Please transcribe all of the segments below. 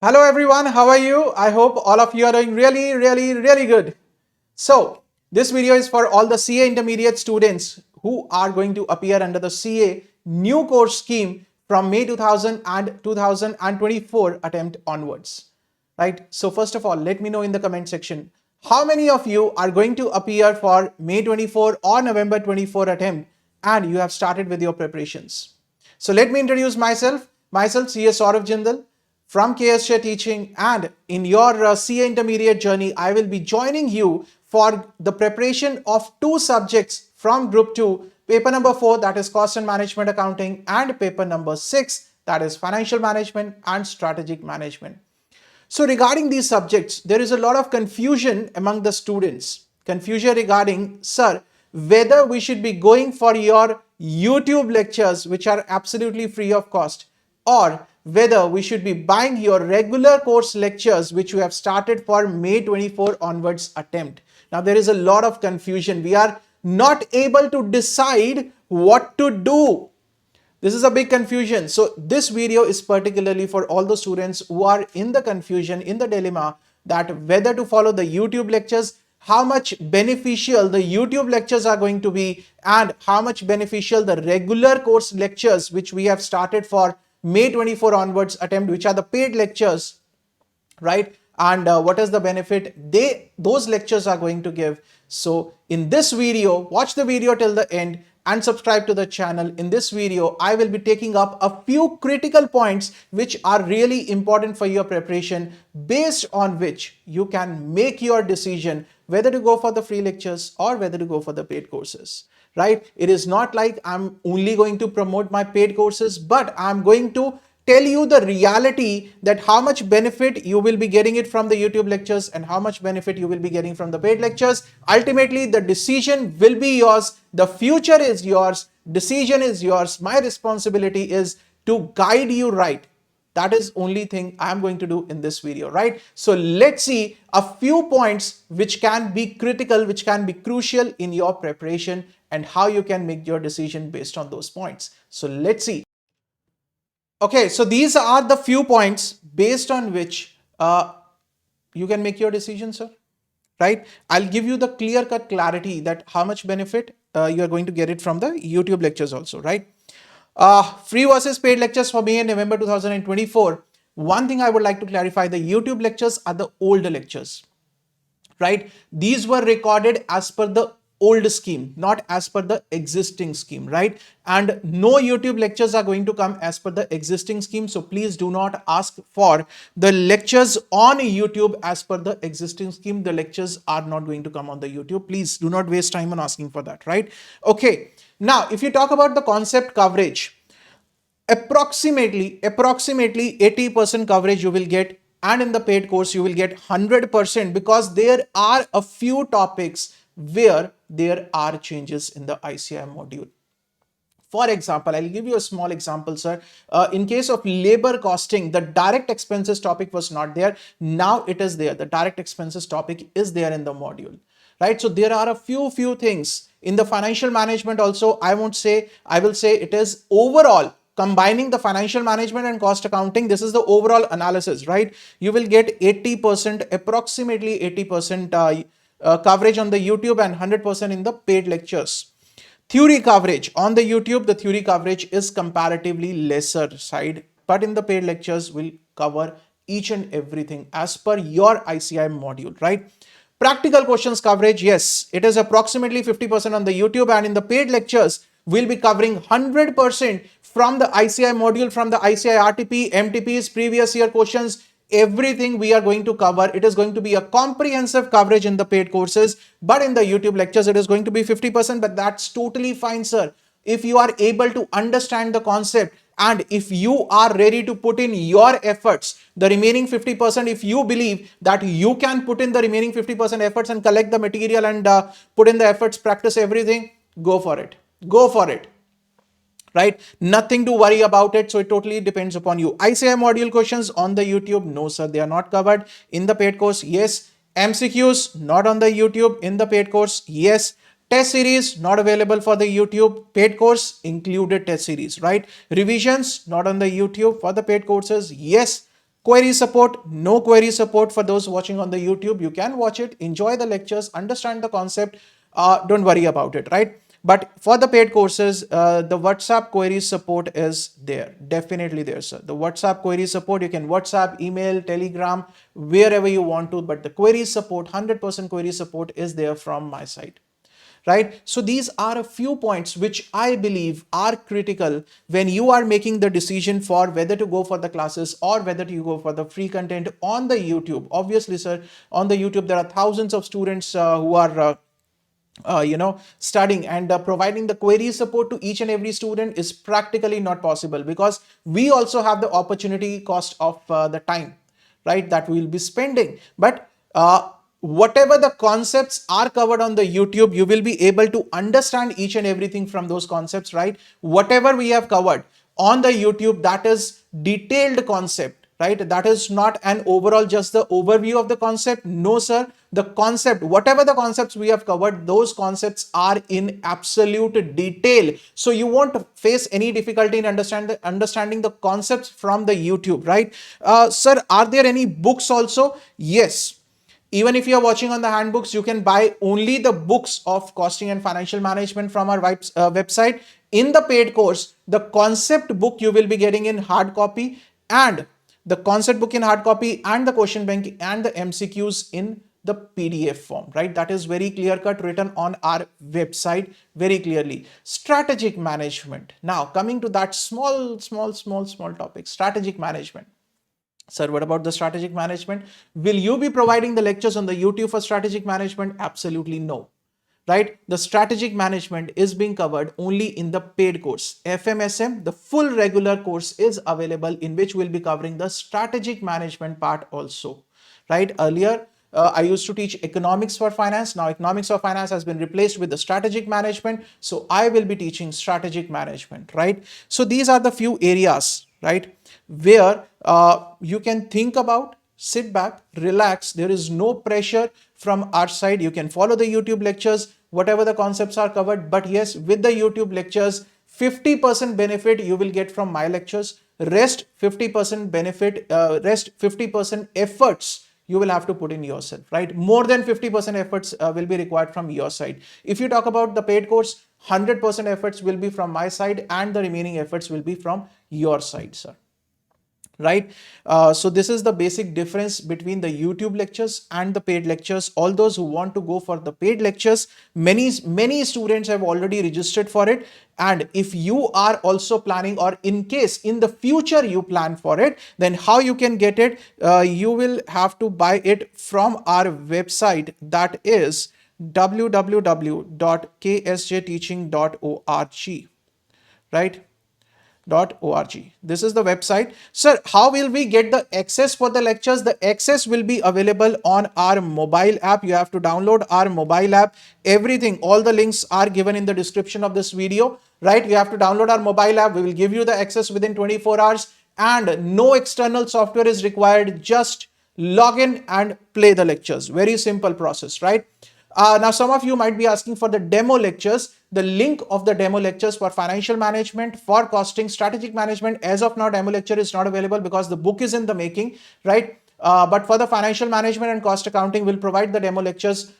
Hello everyone, how are you? I hope all of you are doing really good. So, this video is for all the CA intermediate students who are going to appear under the CA new course scheme from May 2000 and 2024 attempt onwards. Right? So, first of all, let me know in the comment section how many of you are going to appear for May 24 or November 24 attempt and you have started with your preparations. So, let me introduce myself. Myself, CA Saurav Jindal from KSJ Teaching, and in your CA intermediate journey, I will be joining you for the preparation of two subjects from Group 2, paper number 4, that is Cost and Management Accounting, and paper number 6, that is Financial Management and Strategic Management. So regarding these subjects, there is a lot of confusion among the students. Confusion regarding, sir, whether we should be going for your YouTube lectures, which are absolutely free of cost, or whether we should be buying your regular course lectures, which you have started for May 24 onwards attempt. Now, there is a lot of confusion. We are not able to decide what to do. This is a big confusion. So this video is particularly for all the students who are in the confusion, in the dilemma that whether to follow the YouTube lectures, how much beneficial the YouTube lectures are going to be, and how much beneficial the regular course lectures which we have started for May 24 onwards attempt, which are the paid lectures, right? And what is the benefit those lectures are going to give. So in this video, watch the video till the end and subscribe to the channel. In this video, I will be taking up a few critical points which are really important for your preparation, based on which you can make your decision whether to go for the free lectures or whether to go for the paid courses. Right? It is not like I'm only going to promote my paid courses, but I'm going to tell you the reality that how much benefit you will be getting it from the YouTube lectures and how much benefit you will be getting from the paid lectures. Ultimately, the decision will be yours. The future is yours. Decision is yours. My responsibility is to guide you right. That is only thing I'm going to do in this video, right? So let's see a few points which can be critical, which can be crucial in your preparation, and how you can make your decision based on those points. So let's see. Okay, so these are the few points based on which you can make your decision, sir. Right? I'll give you the clear-cut clarity that how much benefit you are going to get it from the YouTube lectures also, right? Free versus paid lectures for me in November 2024. One thing I would like to clarify, the YouTube lectures are the older lectures, right? These were recorded as per the old scheme, not as per the existing scheme, right? And no YouTube lectures are going to come as per the existing scheme. So please do not ask for the lectures on YouTube as per the existing scheme. The lectures are not going to come on the YouTube. Please do not waste time on asking for that, right? Okay. Now, if you talk about the concept coverage, approximately 80% coverage you will get, and in the paid course you will get 100%, because there are a few topics where there are changes in the ICAI module. For example, I'll give you a small example, sir. In case of labor costing, the direct expenses topic was not there. Now it is there. The direct expenses topic is there in the module, right? So there are a few things in the financial management also. I will say it is overall combining the financial management and cost accounting. This is the overall analysis, right? You will get 80%, approximately 80% coverage on the YouTube and 100% in the paid lectures. Theory coverage on the YouTube, the theory coverage is comparatively lesser side, but in the paid lectures will cover each and everything as per your ICAI module, right? Practical questions coverage, yes, it is approximately 50% on the YouTube, and in the paid lectures we'll be covering 100% from the ICAI module, from the ICAI RTP, MTPs, previous year questions. Everything we are going to cover. It is going to be a comprehensive coverage in the paid courses, but in the YouTube lectures it is going to be 50%, but that's totally fine, sir. If you are able to understand the concept and if you are ready to put in your efforts, the remaining 50%, if you believe that you can put in the remaining 50% efforts and collect the material and put in the efforts, practice everything, go for it. Go for it. Right? Nothing to worry about it. So it totally depends upon you. ICAI module questions on the YouTube, no sir, they are not covered. In the paid course, yes. MCQs not on the YouTube. In the paid course, yes. Test series not available for the YouTube. Paid course included test series, right? Revisions not on the YouTube. For the paid courses, yes. Query support, no query support for those watching on the YouTube. You can watch it, enjoy the lectures, understand the concept. Don't worry about it, right? But for the paid courses, the WhatsApp query support is there. Definitely there, sir. The WhatsApp query support, you can WhatsApp, email, Telegram, wherever you want to. But the query support, 100% query support is there from my side, right? So these are a few points which I believe are critical when you are making the decision for whether to go for the classes or whether to go for the free content on the YouTube. Obviously, sir, on the YouTube, there are thousands of students who are studying, and providing the query support to each and every student is practically not possible, because we also have the opportunity cost of the time, right, that we will be spending. But whatever the concepts are covered on the YouTube, you will be able to understand each and everything from those concepts, right? Whatever we have covered on the YouTube, that is detailed concept, right? That is not an overall just the overview of the concept. No, sir. The concept, whatever the concepts we have covered, those concepts are in absolute detail. So you won't face any difficulty in understanding the concepts from the YouTube, right? Sir, are there any books also? Yes. Even if you are watching on the handbooks, you can buy only the books of costing and financial management from our website. In the paid course, the concept book you will be getting in hard copy, and the concept book in hard copy, and the question bank and the MCQs in the PDF form, right? That is very clear cut, written on our website very clearly. Strategic management. Now coming to that small topic, strategic management. Sir, what about the strategic management? Will you be providing the lectures on the YouTube for strategic management? Absolutely no. Right? The strategic management is being covered only in the paid course. FMSM, the full regular course is available, in which we'll be covering the strategic management part also. Right? Earlier, I used to teach economics for finance. Now economics for finance has been replaced with the strategic management. So I will be teaching strategic management, right? So these are the few areas, right, where you can think about, sit back, relax. There is no pressure from our side. You can follow the YouTube lectures, whatever the concepts are covered. But yes, with the YouTube lectures, 50% benefit you will get from my lectures. Rest 50% benefit, rest 50% efforts you will have to put in yourself, right? More than 50% efforts will be required from your side. If you talk about the paid course, 100% efforts will be from my side, and the remaining efforts will be from your side, sir. Right? So this is the basic difference between the YouTube lectures and the paid lectures. All those who want to go for the paid lectures, many students have already registered for it. And if you are also planning, or in case in the future you plan for it, then how you can get it? You will have to buy it from our website, that is www.ksjteaching.org, right? .org. This is the website. Sir, how will we get the access for the lectures? The access will be available on our mobile app. You have to download our mobile app. Everything, all the links are given in the description of this video, right? You have to download our mobile app. We will give you the access within 24 hours, and no external software is required. Just log in and play the lectures. Very simple process, right? Now, some of you might be asking for the demo lectures. The link of the demo lectures for financial management, for costing, strategic management, as of now, demo lecture is not available because the book is in the making, right? But for the financial management and cost accounting, we'll provide the demo lectures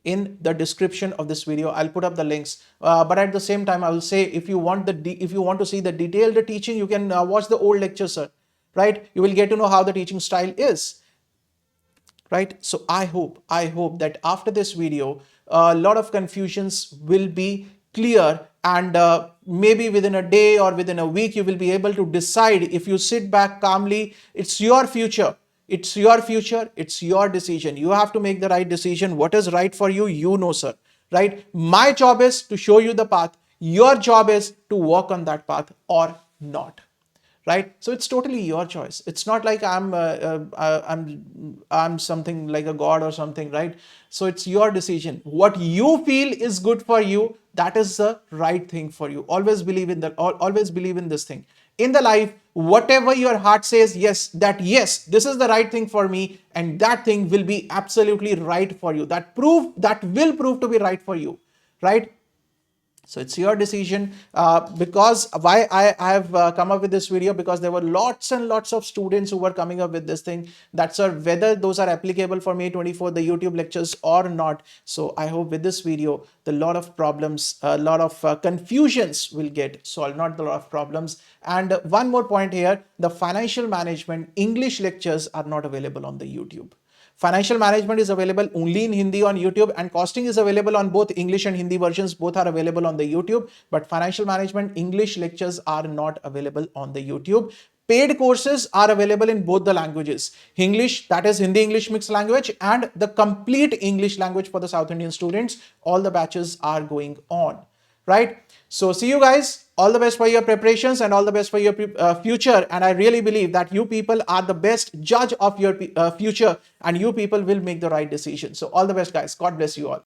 in the description of this video. I'll put up the links. But at the same time, I will say, if you want to see the detailed teaching, you can watch the old lectures, sir, right? You will get to know how the teaching style is. Right? So I hope that after this video, a lot of confusions will be clear, and maybe within a day or within a week, you will be able to decide. If you sit back calmly, it's your future. It's your future. It's your decision. You have to make the right decision. What is right for you, you know, sir, right? My job is to show you the path. Your job is to walk on that path or not. Right? So it's totally your choice. It's not like I'm something like a god or something, right? So it's your decision. What you feel is good for you, that is the right thing for you. Always believe in that. Always believe in this thing. In the life, whatever your heart says, yes, this is the right thing for me, and that thing will be absolutely right for you. That will prove to be right for you, right? So it's your decision. Because why I have come up with this video, because there were lots and lots of students who were coming up with this thing, that's whether those are applicable for May 24, the YouTube lectures or not. So I hope with this video, the lot of problems, a lot of confusions will get solved, not the lot of problems. And one more point here, the financial management English lectures are not available on the YouTube. Financial management is available only in Hindi on YouTube, and costing is available on both English and Hindi versions. Both are available on the YouTube, but financial management English lectures are not available on the YouTube. Paid courses are available in both the languages. English, that is Hindi English mixed language, and the complete English language for the South Indian students. All the batches are going on, right? So see you guys. All the best for your preparations and all the best for your future. And I really believe that you people are the best judge of your future, and you people will make the right decision. So all the best, guys. God bless you all.